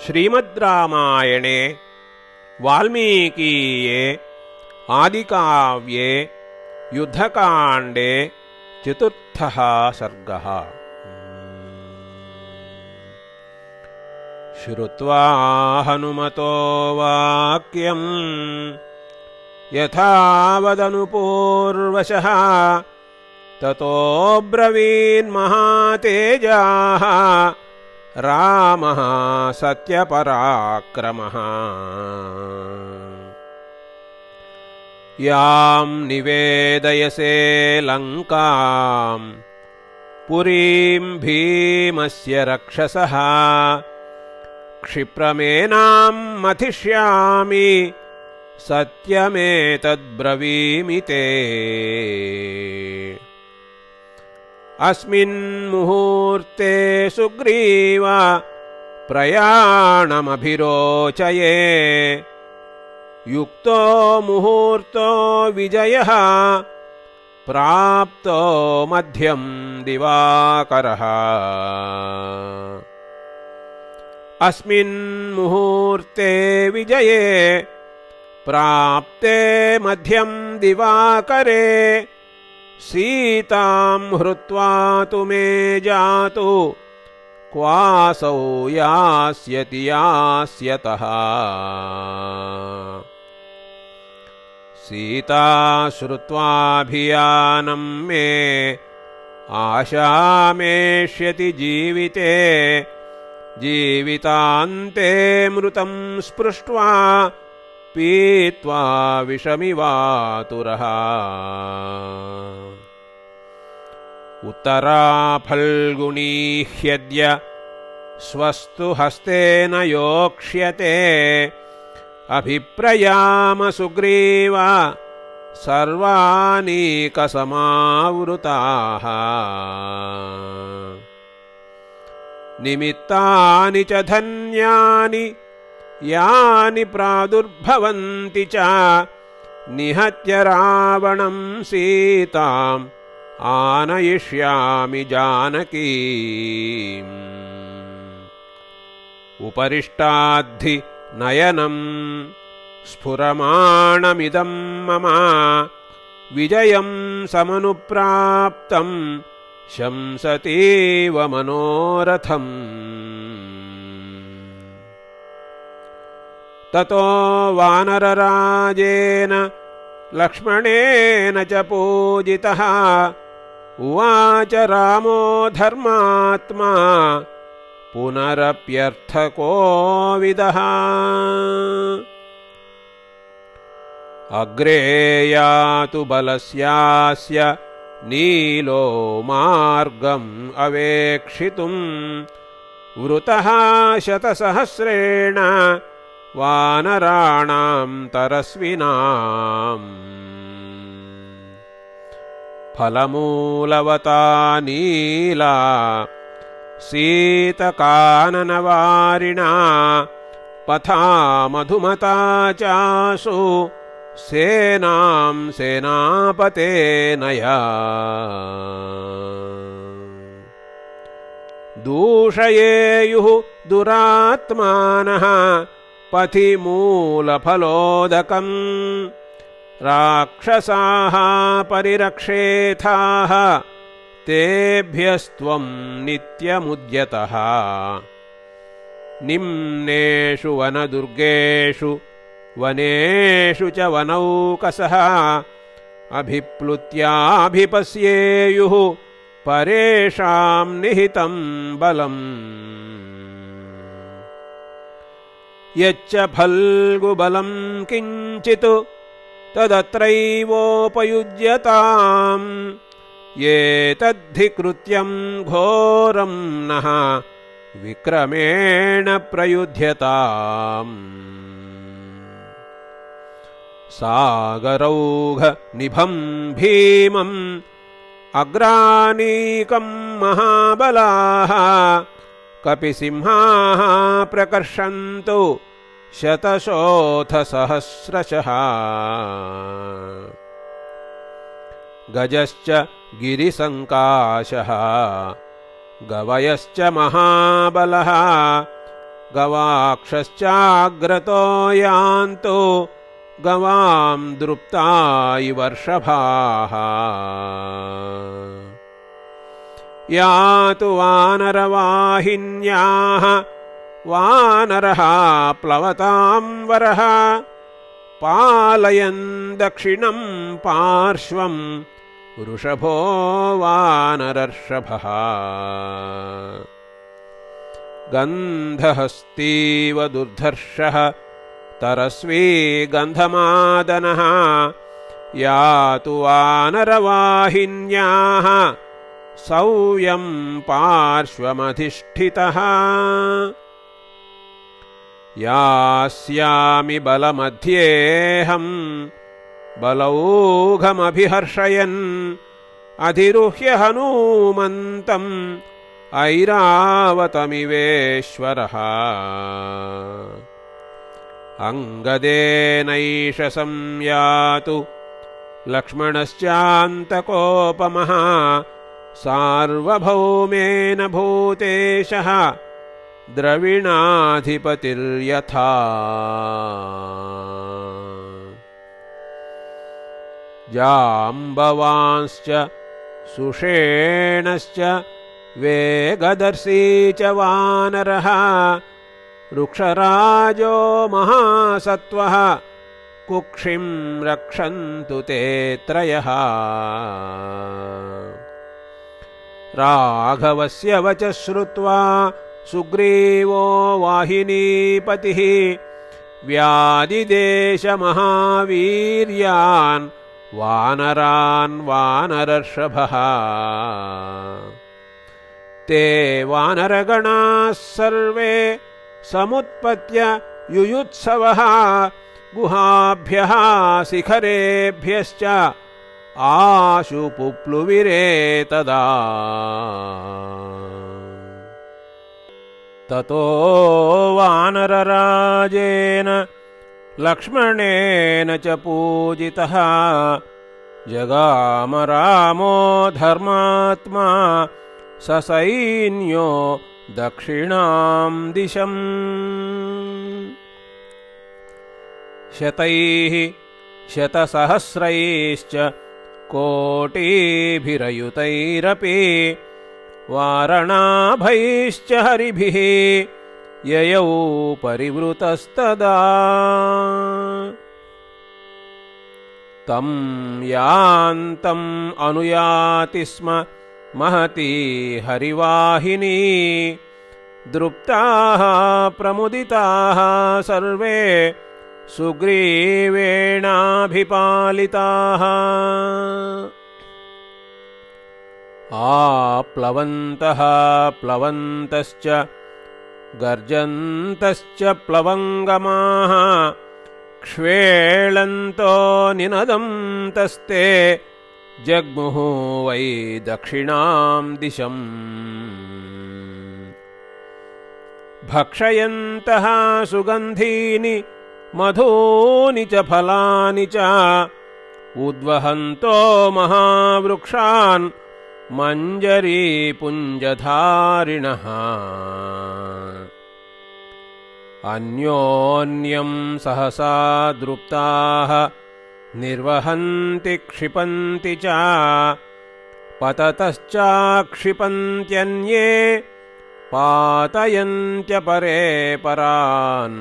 श्रीमद्रामायणे वाल्मीकीये आदिकाव्ये युद्धकाण्डे चतुर्थः सर्गः। श्रुत्वा हनुमतो वाक्यं यथावदनुपूर्वशः ततोऽब्रवीन्महातेजाः रामः सत्यपराक्रमः। यां निवेदयसे लङ्कां पुरीं भीमस्य रक्षसः क्षिप्रमेनां मथिष्यामि सत्यमेतद्ब्रवीमि ते। अस्मिन् मुहूर्ते सुग्रीव प्रयाणमभिरोचये युक्तो मुहूर्तो विजयः प्राप्तो मध्यं दिवाकरः। अस्मिन् मुहूर्ते विजये प्राप्ते मध्यं दिवाकरे सीतां हृत्वा तु मे जातु क्वासौ यास्यति यास्यतः। सीता श्रुत्वाभियानं मे आशामेष्यति जीविते जीवितान्ते मृतं स्पृष्ट्वा पीत्वा विषमिवातुरः। उत्तरा फल्गुनी ह्यद्य स्वस्तु हस्तेन योक्ष्यते अभिप्रयाम सुग्रीव सर्वानीकसमावृताः। निमित्तानि च धन्यानि यानि प्रादुर्भवन्ति च निहत्य रावणं सीताम् आनयिष्यामि जानकीम्। उपरिष्टाद्धि नयनं स्फुरमाणमिदं मम विजयं समनुप्राप्तं शंसतीव मनोरथम्। ततो वानरराजेन लक्ष्मणेन च पूजितः उवाच रामो धर्मात्मा पुनरप्यर्थकोविदः। अग्रे यातु बलस्यास्य नीलो मार्गम् अवेक्षितुम् वृतः शतसहस्रेण वानराणां तरस्विनाम्। फलमूलवता नीला शीतकाननवारिणा पथा मधुमता चासु सेनां सेनापतेनया। दूषयेयुः दुरात्मानः पथि मूलफलोदकम् राक्षसाः परिरक्षेथाः तेभ्यस्त्वं नित्यमुद्यतः। निम्नेषु वनदुर्गेषु वनेषु च वनौकसः अभिप्लुत्याभिपश्येयुः परेषां निहितं बलम्। यच्च फल्गुबलं किञ्चित् तदत्रैवोपयुज्यताम् एतद्धि कृत्यं घोरं नः विक्रमेण प्रयुध्यताम्। सागरौघनिभं भीमम् अग्रानीकं महाबलाः कपिसिंहाः प्रकर्षन्तु शतशोऽथ सहस्रशः। गजश्च गिरिसङ्काशः गवयश्च महाबलः गवाक्षश्चाग्रतो यान्तो गवां द्रुप्ता वर्षभाः यातु वानरवाहिन्याः वानरः प्लवतां वरः पालयन् दक्षिणं पार्श्वं वृषभो वानरर्षभः गन्धहस्तीव दुर्धर्षः तरस्वी गन्धमादनः यातु वानरवाहिन्याः सौयं पार्श्वमधिष्ठितः यास्यामि बलमध्येऽहं बलौघमभिहर्षयन् अधिरुह्य हनूमन्तम् ऐरावतमिवेश्वरः अंगदेनैष संयातु लक्ष्मणश्चान्तकोपमः सार्वभौमेन भूतेशः द्रविणाधिपतिर्यथा जाम्बवांश्च सुषेणश्च वेगदर्शी च वानरः वृक्षराजो महासत्त्वः कुक्षिं रक्षन्तु ते त्रयः राघवस्य वचः श्रुत्वा सुग्रीवो वाहिनीपतिः व्यादिदेशमहावीर्यान् वानरान् वानरर्षभः ते वानरगणाः सर्वे समुत्पत्य युयुत्सवः गुहाभ्यः शिखरेभ्यश्च आशु पुप्लुविरे तदा ततो वानरराजेन लक्ष्मणेन च पूजितः जगाम रामो धर्मात्मा ससैन्यो दक्षिणां दिशम् शतैः शतसहस्रैश्च कोटिभिरयुतैरपि वारणाभैश्च हरिभिः ययौ परिवृतस्तदा तं यान्तम् अनुयाति स्म महती हरिवाहिनी द्रुप्ताः प्रमुदिताः सर्वे सुग्रीवेणाभिपालिताः आप्लवन्तः प्लवन्तश्च गर्जन्तश्च प्लवङ्गमाः क्ष्वेळन्तो निनदन्तस्ते जग्मुः वै दक्षिणां दिशम् भक्षयन्तः सुगन्धीनि मधूनि च फलानि च उद्वहन्तो महावृक्षान् मञ्जरीपुञ्जधारिणः अन्योन्यं सहसा द्रुप्ताः निर्वहन्ति क्षिपन्ति च पततश्चाक्षिपन्त्यन्ये पातयन्त्यपरे परान्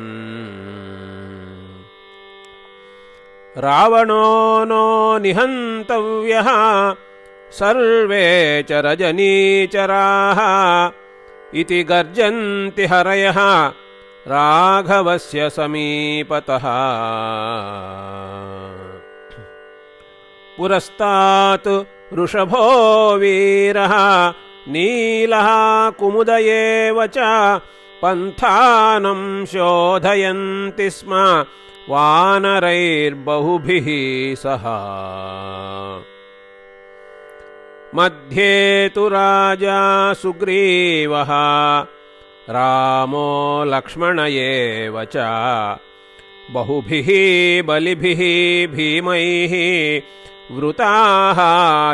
रावणो नो निहन्तव्यः सर्वे च रजनीचराः इति गर्जन्ति हरयः राघवस्य समीपतः पुरस्तात् वृषभो वीरः नीलः कुमुद एव च पन्थानं शोधयन्ति स्म वानरैर्बहुभिः सह मध्ये तु राजा सुग्रीवः रामो लक्ष्मण एव च बहुभिः बलिभिः भीमैः वृताः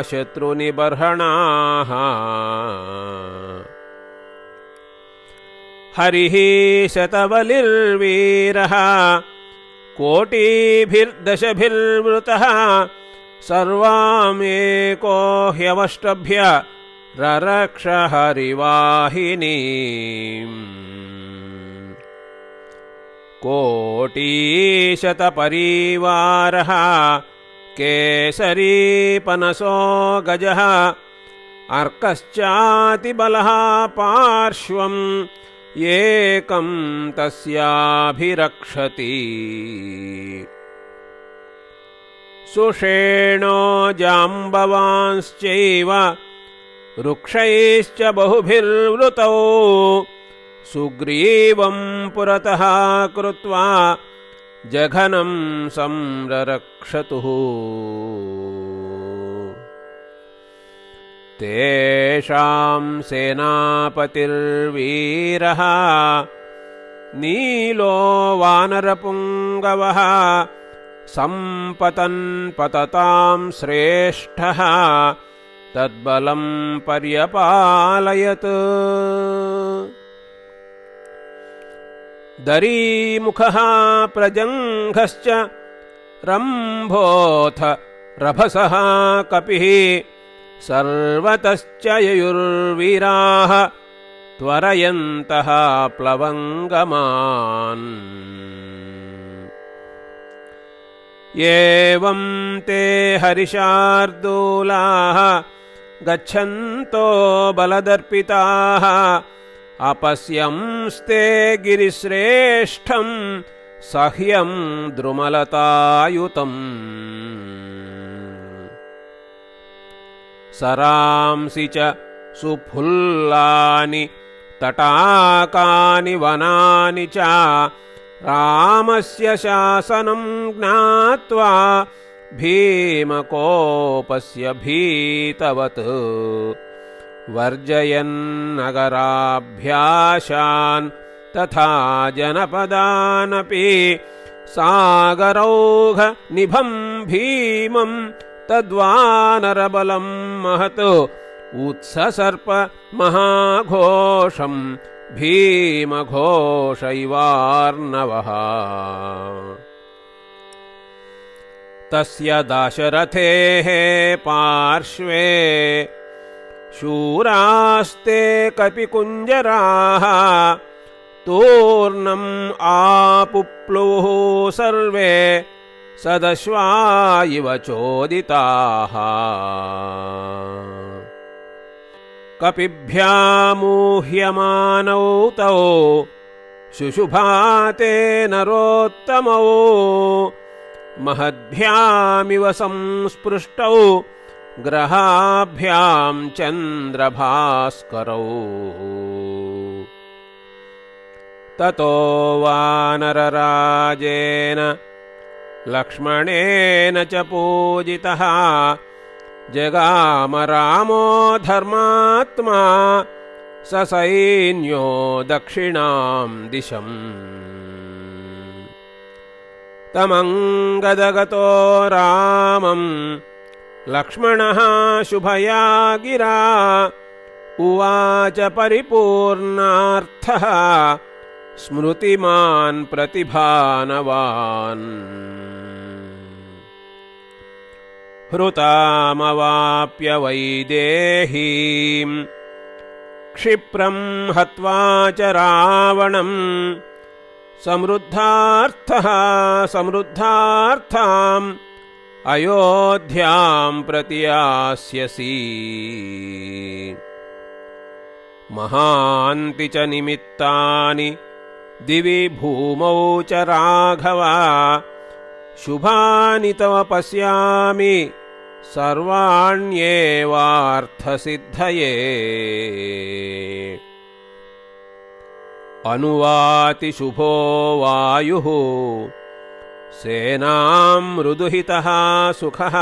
शत्रुनिबर्हणाः हरिः शतबलिर्वीरः कोटिभिर्दशभिर्वृतः सर्वामेको ह्यवष्टभ्य ररक्ष हरिवाहिनीम् कोटिशतपरिवारः केसरीपनसो गजः अर्कश्चातिबलः पार्श्वम् एकं तस्याभिरक्षति सुषेणो जाम्बवांश्चैव वृक्षैश्च बहुभिर्वृतौ सुग्रीवं पुरतः कृत्वा जघनं संररक्षतुः तेषां सेनापतिर्वीरः नीलो वानरपुङ्गवः सम्पतन् पततां श्रेष्ठः तद्बलं पर्यपालयत् दरीमुखः प्रजङ्घश्च रम्भोऽथ रभसः कपिः सर्वतश्च ययुर्वीराः त्वरयन्तः प्लवङ्गमान् एवं ते हरिशार्दूलाः गच्छन्तो बलदर्पिताः अपश्यंस्ते गिरिश्रेष्ठं सह्यं द्रुमलतायुतम् सरांसि च सुफुल्लानि तटाकानि वनानि च रामस्य शासनं ज्ञात्वा भीमकोपस्य भीतवत् वर्जयन्नगराभ्याशान् तथा जनपदानपि सागरौघ निभं भीमं तद्वानरबलं महत् उत्ससर्प महाघोषं भीमघोषैवार्णवः तस्य दाशरथेः पार्श्वे शूरास्ते कपिकुञ्जराः तूर्णम् आपुप्लुः सर्वे सदश्वा इव चोदिताः कपिभ्यामूह्यमानौ तौ शुशुभाते नरोत्तमौ महद्भ्यामिव संस्पृष्टौ ग्रहाभ्यां चन्द्रभास्करौ ततो वानरराजेन लक्ष्मणेन च पूजितः जगाम रामो धर्मात्मा ससैन्यो दक्षिणां दिशम् तमङ्गदगतो रामं लक्ष्मणः शुभया गिरा उवाच परिपूर्णार्थः स्मृतिमान् प्रतिभानवान् हृतामवाप्य वैदेहीं क्षिप्रं हत्वा च रावणम् समृद्धार्थाम् अयोध्यां प्रति यास्यसि महान्ति च निमित्तानि दिवि भूमौ च राघव शुभानि तव पश्यामि सर्वाण्येवार्थसिद्धये अनुवाति शुभो वायुः सेनां मृदुहितः सुखः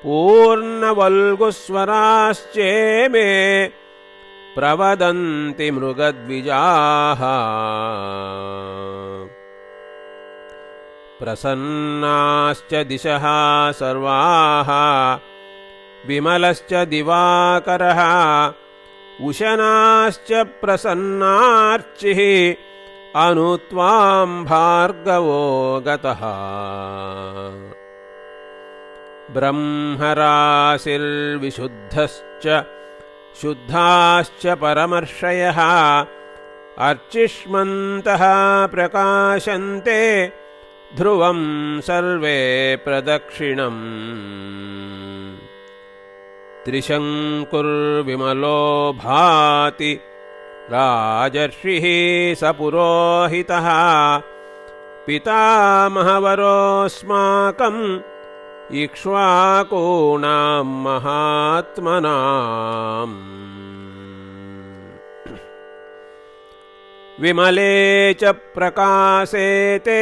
पूर्णवल्गुस्वराश्चेमे प्रवदन्ति मृगद्विजाः प्रसन्नाश्च दिशः सर्वाः विमलश्च दिवाकरः उशनाश्च प्रसन्नार्चिः अनु त्वां भार्गवो गतः ब्रह्मराशिर्विशुद्धश्च शुद्धाश्च परमर्षयः अर्चिष्मन्तः प्रकाशन्ते ध्रुवं सर्वे प्रदक्षिणम् त्रिशङ्कुर्विमलो भाति राजर्षिः स पुरोहितः पितामहवरोऽस्माकम् इक्ष्वाकूणां महात्मनाम् विमले च प्रकाशे ते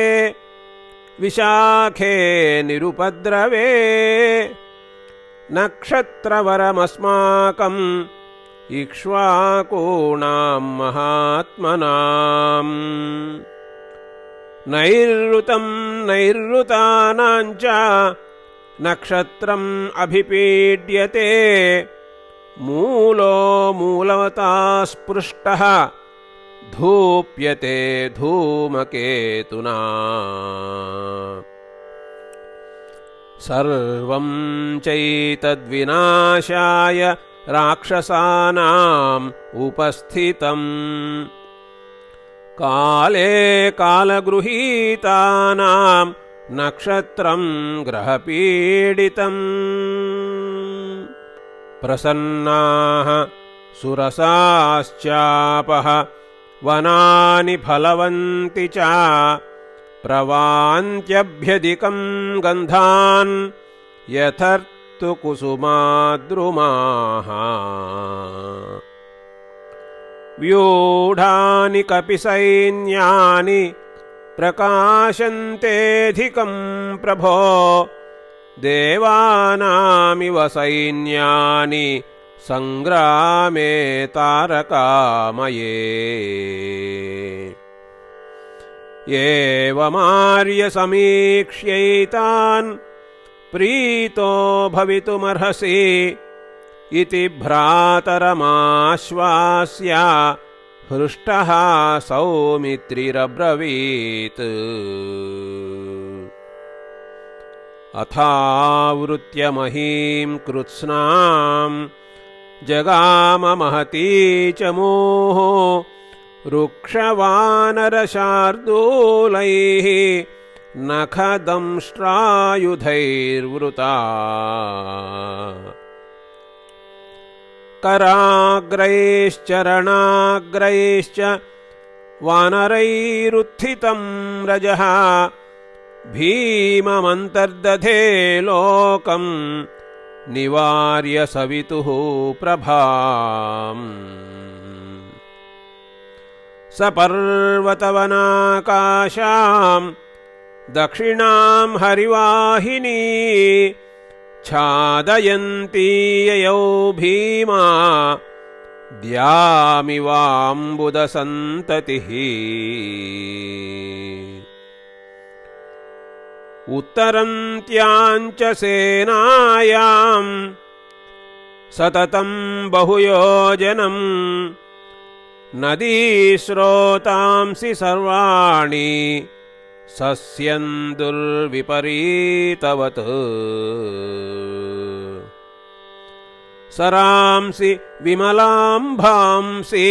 विशाखे निरुपद्रवे नक्षत्रवरमस्माकम् इक्ष्वाकूणां महात्मनाम् नैरृतं नैरृतानां च नक्षत्रम् अभिपीड्यते मूलो मूलवता स्पृष्टः धूप्यते धूमकेतुना सर्वं चैतद्विनाशाय राक्षसानाम् उपस्थितम् काले कालगृहीतानां नक्षत्रं ग्रहपीडितम् प्रसन्नाः सुरसाश्चापः वनानि फलवन्ति च प्रवान्त्यभ्यधिकं गन्धान् यथर्तुकुसुमाद्रुमाः व्यूढानि कपिसैन्यानि प्रकाशन्तेऽधिकं प्रभो देवानामिव सैन्यानि संग्रामे तारकामये एवमार्यसमीक्ष्यैतान् प्रीतो भवितुमर्हसि इति भ्रातरमाश्वास्य हृष्टः सौमित्रिरब्रवीत् अथावृत्य महीं कृत्स्नाम् जगाम महती च मोः रुक्षवानरशार्दूलैः नखदंष्ट्रायुधैर्वृता कराग्रैश्चरणाग्रैश्च वानरैरुत्थितं रजः भीममन्तर्दधे लोकम् निवार्य सवितुः प्रभाम् सपर्वतवनाकाशाम् दक्षिणां हरिवाहिनी छादयन्ती ययौ भीमा द्यामिवाम्बुदसन्ततिः उत्तरन्त्याञ्च सेनायां सततं बहुयोजनम् नदीस्रोतांसि सर्वाणि सस्यन्दुर्विपरीतवत् सरांसि विमलाम्भांसि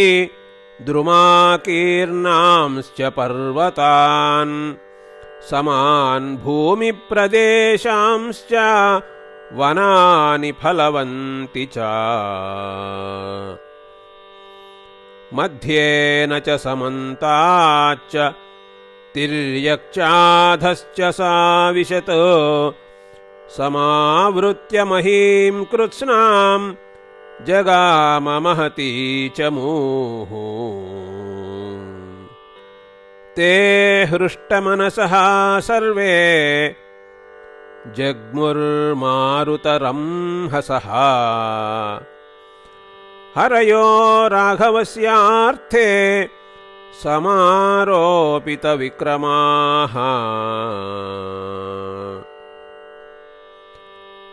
द्रुमाकीर्णांश्च पर्वतान् समान् भूमिप्रदेशांश्च वनानि फलवन्ति च मध्येन च समन्ताच्च तिर्यक्चाधश्च साविशत् समावृत्य महीं कृत्स्नाम् जगाम महती च मुहुः ते हृष्टमनसः सर्वे जग्मुर्मारुतरंहसः हरयो राघवस्यार्थे समारोपितविक्रमाः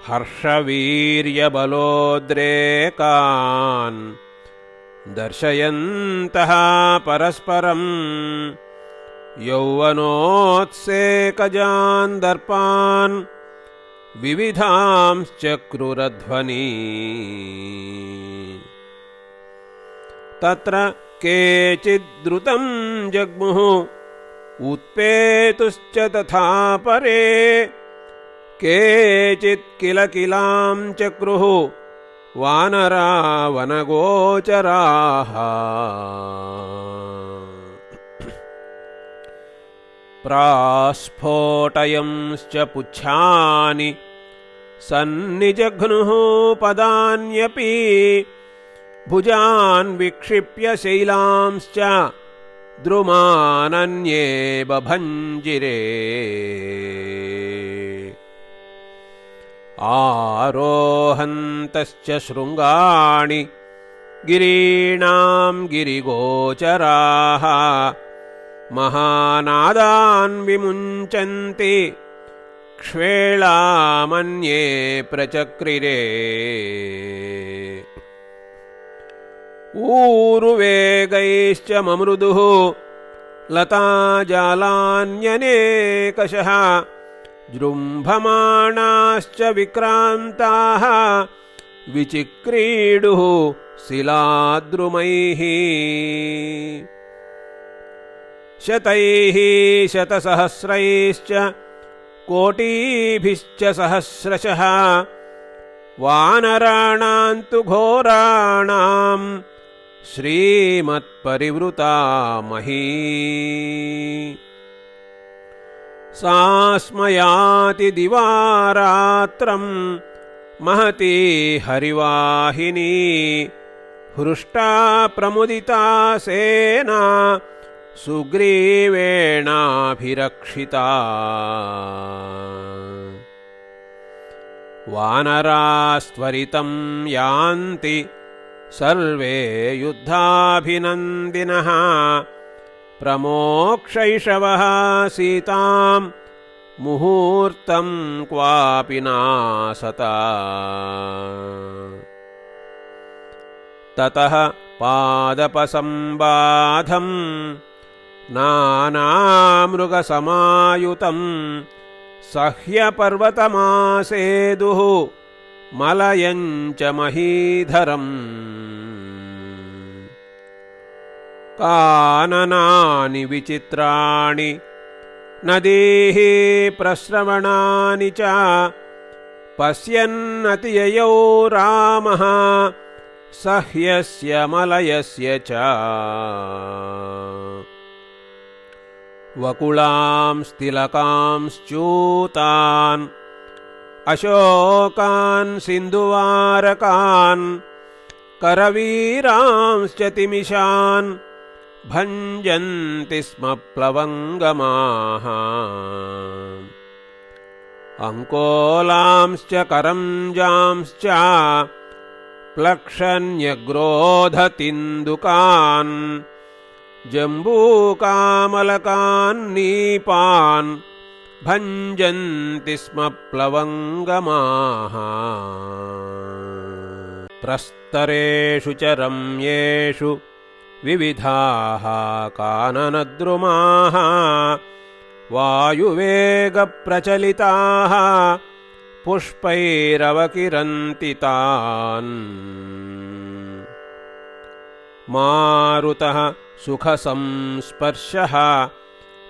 हर्षवीर्यबलोद्रेकान् दर्शयन्तः परस्परं यौवनोत्सेकजान् दर्पान् विविधांश्चक्रुरध्वनि तत्र केचिद्द्रुतं जग्मुः उत्पेतुश्च तथा परे केचित् किलकिलां चक्रुः वानरा वनगोचराः प्रास्फोटयंश्च पुच्छानि सन्निजघ्नुः पदान्यपि भुजान् विक्षिप्य शैलांश्च द्रुमानन्ये बभञ्जिरे आरोहन्तश्च शृङ्गाणि गिरीणां गिरिगोचराः महानादान् विमुञ्चन्ति क्ष्वेलामन्ये प्रचक्रिरे ऊरुवेगैश्च ममृदुः लताजालान्यनेकशः जृम्भमाणाश्च विक्रान्ताः विचिक्रीडुः शिलाद्रुमैः शतैः शतसहस्रैश्च कोटिभिश्च सहस्रशः वानराणां तु घोराणां श्रीमत्परिवृता मही सा स्मयाति दिवारात्रं महती हरिवाहिनी हृष्टा प्रमुदिता सेना सुग्रीवेणाभिरक्षिता वानरास्त्वरितं यान्ति सर्वे युद्धाभिनन्दिनः प्रमोक्षैषवः सीतां मुहूर्तं क्वापि नासता ततः पादपसंबाधं नानामृगसमायुतं सह्यपर्वतमासेदुः मलयं च महीधरम् काननानि विचित्राणि नदीः प्रस्रवणानि च पश्यन्नतिययौ रामः सह्यस्य मलयस्य च वकुलांस्तिलकांश्चूतान् अशोकान् सिन्धुवारकान् करवीरांश्च तिमिशान् भञ्जन्ति स्म प्लवङ्गमाः अङ्कोलांश्च करञ्जांश्च प्लक्षन्यग्रोधतिन्दुकान् जम्बूकामलकान् नीपान् भञ्जन्ति स्म प्लवङ्गमाः प्रस्तरेषु च रम्येषु विविधाः काननद्रुमाः वायुवेगप्रचलिताः पुष्पैरवकिरन्ति तान् मारुतः सुखसंस्पर्शः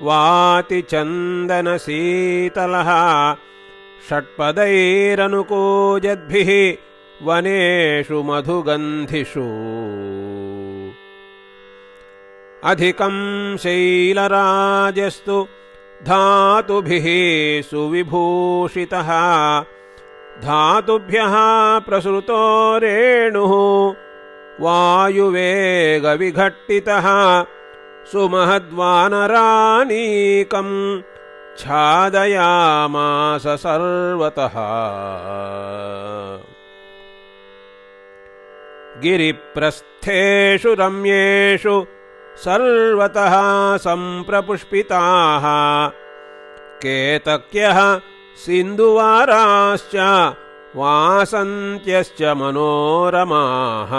वाति चन्दनशीतलः षट्पदैरनुकूजद्भिः वनेषु मधुगन्धिषु अधिकं शैलराजस्तु धातुभिः सुविभूषितः धातुभ्यः प्रसृतो रेणुः वायुवेगविघट्टितः सुमहद्वानरानीकं छादयामास सर्वतः गिरिप्रस्थेषु रम्येषु सर्वतः सम्प्रपुष्पिताः केतक्यः सिन्धुवाराश्च वासन्त्यश्च मनोरमाः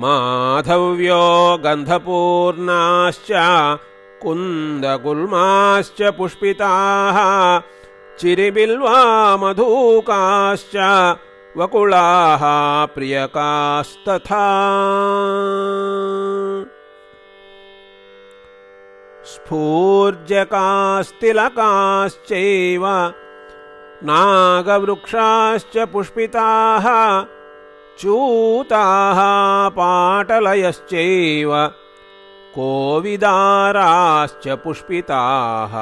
माधव्यो गन्धपूर्णाश्च कुन्दगुल्माश्च पुष्पिताः चिरिबिल्वा मधुकाश्च वकुलाः प्रियकास्तथा स्फूर्जकास्तिलकाश्चैव नागवृक्षाश्च पुष्पिताः चूताः पाटलयश्चैव कोविदाराश्च पुष्पिताः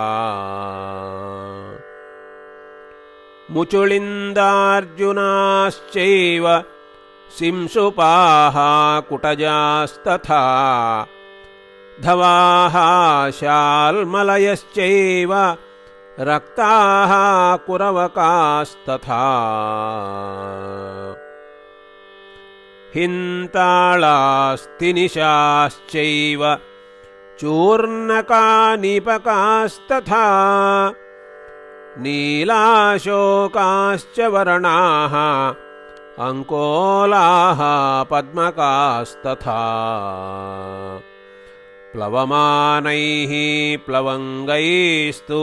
मुचुलिन्दार्जुनाश्चैव सिंशुपाः कुटजास्तथा धवाः शाल्मलयश्चैव रक्ताः कुरवकास्तथा हिन्ताळास्तिनिशाश्चैव चूर्णकानीपकास्तथा नीलाशोकाश्च वर्णाः अंकोलाः पद्मकास्तथा प्लवमानैः प्लवंगैस्तु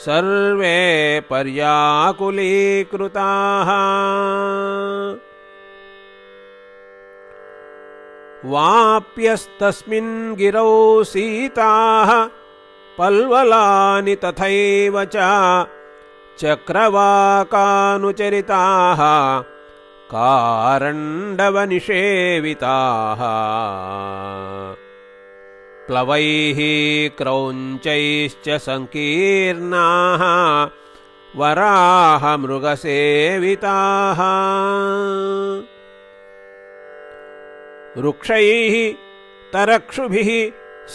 सर्वे पर्याकुलीकृताः वाप्यस्तस्मिन् गिरौ सीताः पल्वलानि तथैव च चक्रवाकानुचरिताः कारण्डवनिषेविताः प्लवैः क्रौञ्चैश्च संकीर्णाः वराहमृगसेविताः वृक्षैः तरक्षुभिः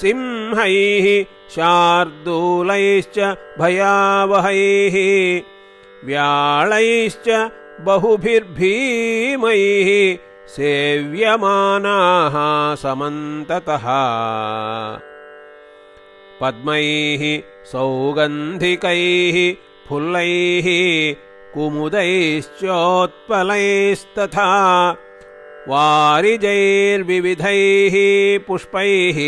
सिंहैः शार्दूलैश्च भयावहैः व्याळैश्च बहुभिर्भीमैः सेव्यमानाः समन्ततः पद्मैः सौगन्धिकैः फुल्लैः कुमुदैश्चोत्पलैस्तथा वारिजैर्विविधैः पुष्पैः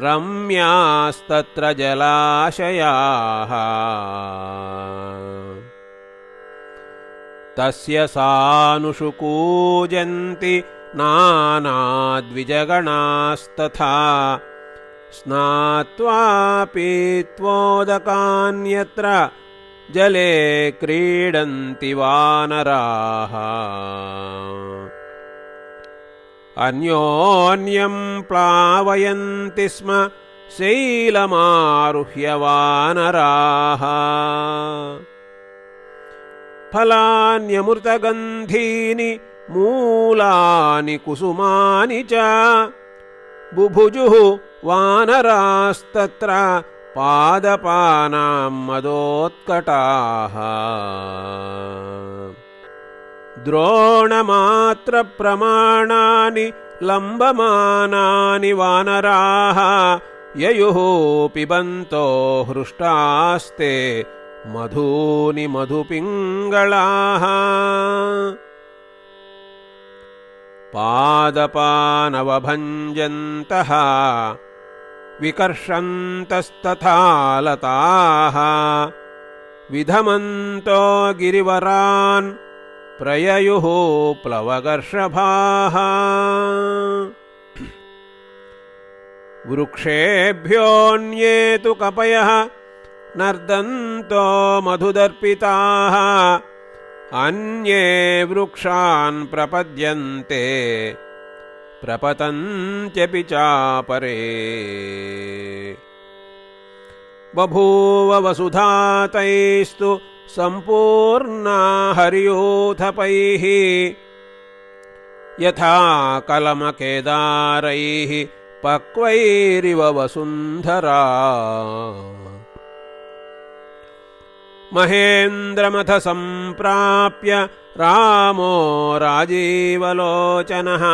रम्यास्तत्र जलाशयाः तस्य सानुषु कूजन्ति नानाद्विजगणास्तथा स्नात्वा पीत्वोदकान्यत्र जले क्रीडन्ति वानराः अन्योन्यं प्लावयन्ति स्म शैलमारुह्य वानराः फलान्यमृतगन्धीनि मूलानि कुसुमानि च बुभुजुः वानरास्तत्र पादपानां मदोत्कटाः द्रोणमात्रप्रमाणानि लम्बमानानि वानराः ययुः पिबन्तो हृष्टास्ते मधूनि मधुपिङ्गळाः पादपानवभञ्जन्तः विकर्षन्तस्तथा लताः विधमन्तो गिरिवरान् प्रययुः प्लवगर्षभाः वृक्षेभ्योऽन्ये तु कपयः नर्दन्तो मधुदर्पिताः अन्ये वृक्षान् प्रपद्यन्ते प्रपतन्त्यपि चापरे बभूव वसुधा तैस्तु सम्पूर्णा हरियूथपैः यथा कलमकेदारैः पक्वैरिव वसुन्धरा महेन्द्रमथ सम्प्राप्य रामो राजीवलोचनः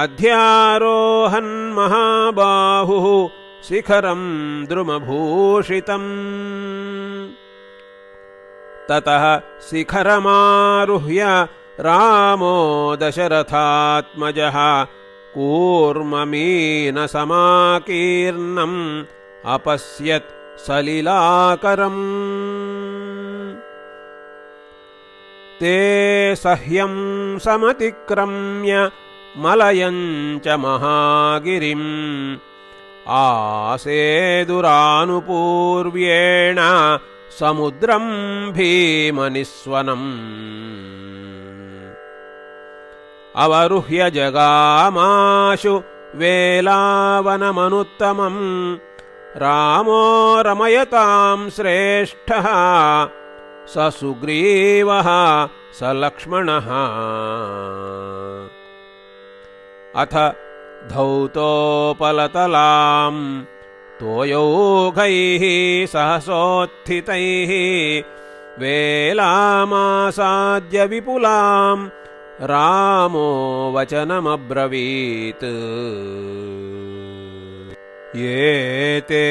अध्यारोहन् महाबाहुः शिखरं द्रुमभूषितम् ततः शिखरमारुह्य रामो दशरथात्मजः कूर्ममीनसमाकीर्णम् अपश्यत् सलिलाकरम् ते सह्यं समतिक्रम्य मलयं च महागिरिम् आसेदुरानुपूर्व्येण समुद्रं भीमनिस्वनम् अवरुह्य जगामाशु वेलावनमनुत्तमम् रामो रमयतां श्रेष्ठः स सुग्रीवः स लक्ष्मणः अथ धौतोपलतलाम् तोयौघैः सहसोत्थितैः वेलामासाद्य विपुलाम् रामो वचनमब्रवीत् ये ते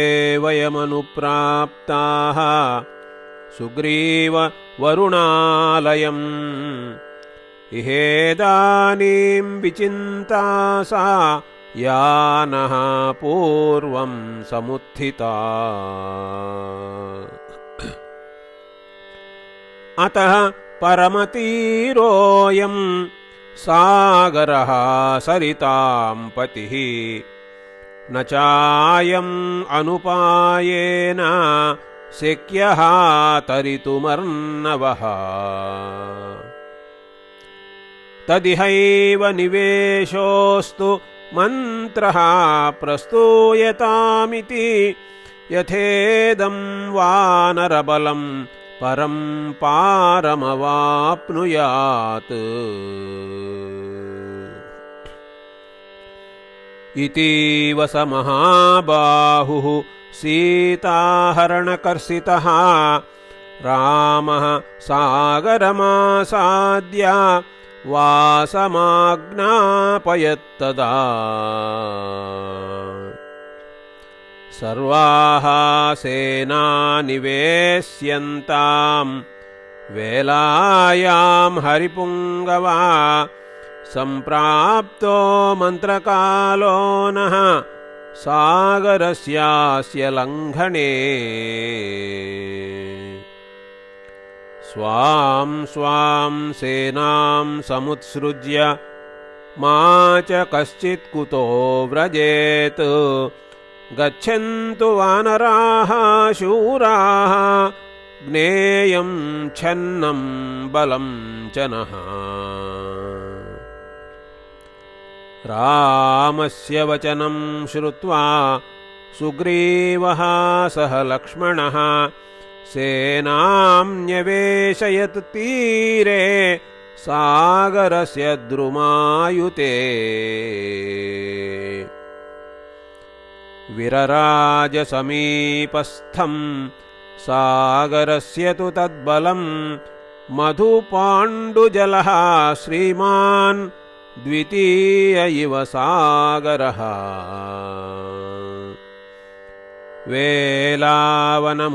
वयमनुप्राप्ताः सुग्रीव वरुणालयम् इहेदानीं विचिन्ता सा यानः पूर्वं समुत्थिता अतः परमतीरोऽयं सागरः सरितां पतिः न चायम् अनुपायेन शक्यः तरितुमर्णवः तदिहैव निवेशोऽस्तु मन्त्रः प्रस्तूयतामिति यथेदं वानरबलं परं पारमवाप्नुयात् इतीव स महाबाहुः सीताहरणकर्षितः रामः सागरमासाद्य वासमाज्ञापयत्तदा सर्वाः सेना निवेश्यन्तां वेलायां हरिपुङ्गवा सम्प्राप्तो मन्त्रकालो नः सागरस्यास्य लङ्घने स्वां स्वां सेनां समुत्सृज्य मा च कश्चित् कुतो व्रजेत् गच्छन्तु वानराः शूराः ज्ञेयं छन्नं बलं च नः रामस्य वचनं श्रुत्वा सुग्रीवः सह लक्ष्मणः सेनां न्यवेशयत् तीरे सागरस्य द्रुमायुते विरराजसमीपस्थं सागरस्य तु तद्बलं मधुपाण्डुजलः श्रीमान् द्वितीय इव सागरः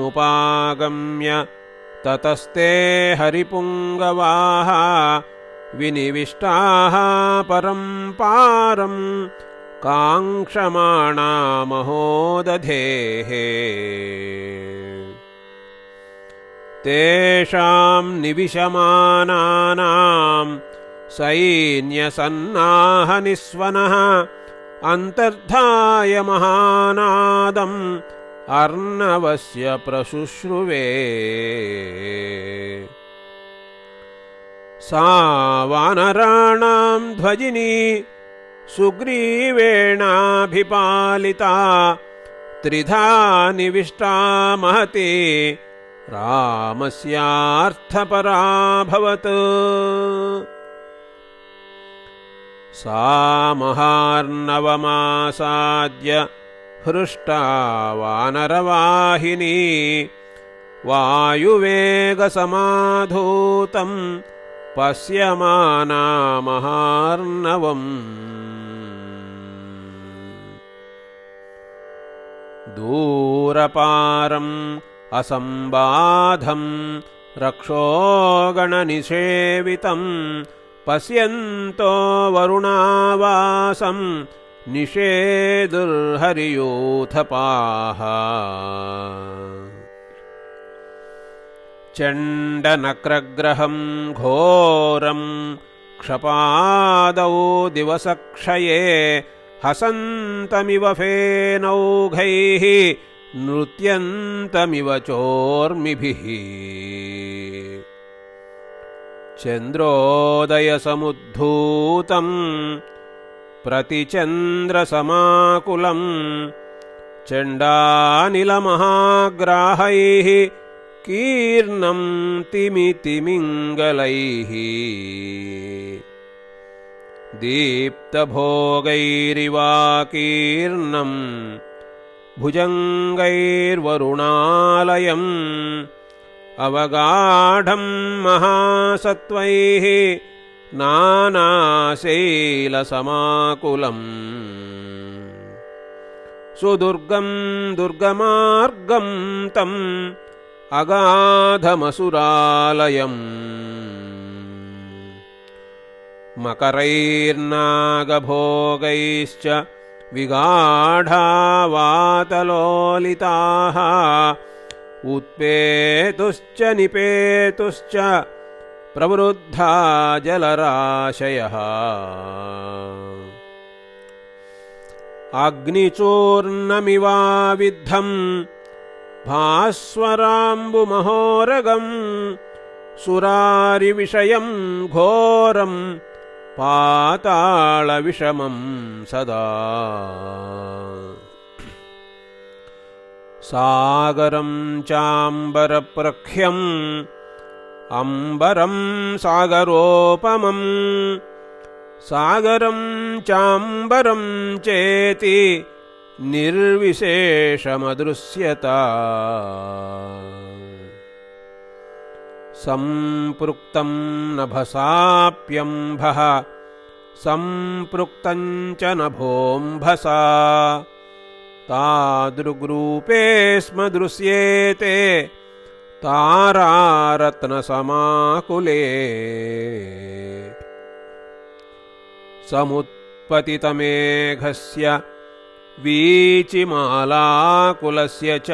वेलावनमुपागम्य ततस्ते हरिपुङ्गवाः विनिविष्टाः परं पारं काङ्क्षमाणा महोदधेः तेषां निविशमानानां सैन्यसन्नाहनिस्वनः अन्तर्धाय महानादम् अर्णवस्य प्रशुश्रुवे सा वानराणां ध्वजिनी सुग्रीवेणाभिपालिता त्रिधा निविष्टा महती रामस्यार्थपराभवत् सा महार्णवमासाद्य हृष्टा वानरवाहिनी वायुवेगसमाधूतं पश्यमाना महार्णवम् दूरपारम् असम्बाधं रक्षोगणनिषेवितं पश्यन्तो वरुणावासं निषेदुर्हरियूथपाः चण्डनक्रग्रहं घोरं क्षपादौ दिवसक्षये हसन्तमिव फेनौघैः नृत्यन्तमिव चोर्मिभिः चन्द्रोदयसमुद्धूतं प्रतिचन्द्रसमाकुलं चण्डानिलमहाग्राहैः कीर्णं तिमितिमिङ्गलैः दीप्तभोगैरिवाकीर्णं भुजङ्गैर्वरुणालयम् अवगाढं महासत्त्वैः नानाशैलसमाकुलम् सुदुर्गं दुर्गमार्गं तम् अगाधमसुरालयम् मकरैर्नागभोगैश्च विगाढावातलोलिताः उत्पेतुश्च निपेतुश्च प्रवृद्धा जलराशयः अग्निचूर्णमिवाविद्धम् भास्वराम्बुमहोरगम् सुरारिविषयं घोरं पातालविषमं सदा सागरं चाम्बरप्रख्यम् अम्बरं सागरोपमम् सागरं चाम्बरं चेति निर्विशेषमदृश्यता सम्पृक्तं नभसाप्यम्भः सम्पृक्तं च नभोऽम्भसा तादृग्रूपे स्म दृश्येते तारारत्नसमाकुले समुत्पतितमेघस्य वीचिमालाकुलस्य च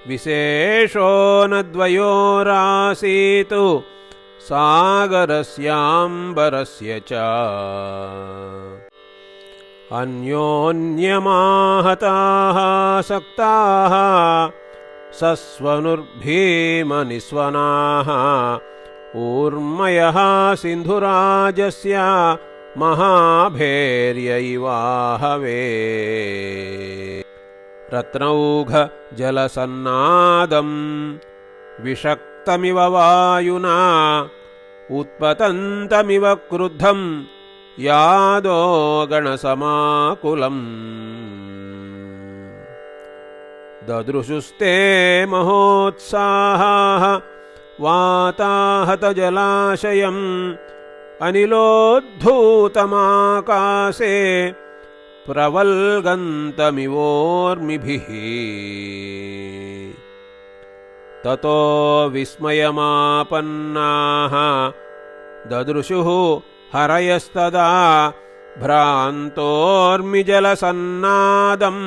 विशेषो न द्वयोरासीत् सागरस्याम्बरस्य च अन्योन्यमाहताः सक्ताः सस्वनुर्भीमनिस्वनाः ऊर्मयः सिन्धुराजस्य महाभैर्य इवाहवे रत्नौघ जलसन्नादं विषक्तमिव वायुना उत्पतन्तमिव क्रुद्धं यादो गणसमाकुलम् ददृशुस्ते महोत्साहाः वाताहतजलाशयम् अनिलोद्धूतमाकाशे प्रवल्गन्तमिवोर्मिभिः ततो विस्मयमापन्नाः ददृशुः हरयस्तदा भ्रान्तोर्मिजलसन्नादं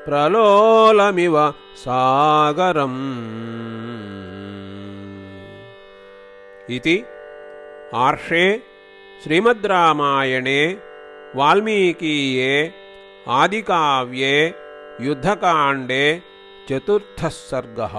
प्रलोलमिव सागरम् इति आर्षे श्रीमद्रामायणे वाल्मीकीये आदिकाव्ये युद्धकाण्डे चतुर्थः सर्गः।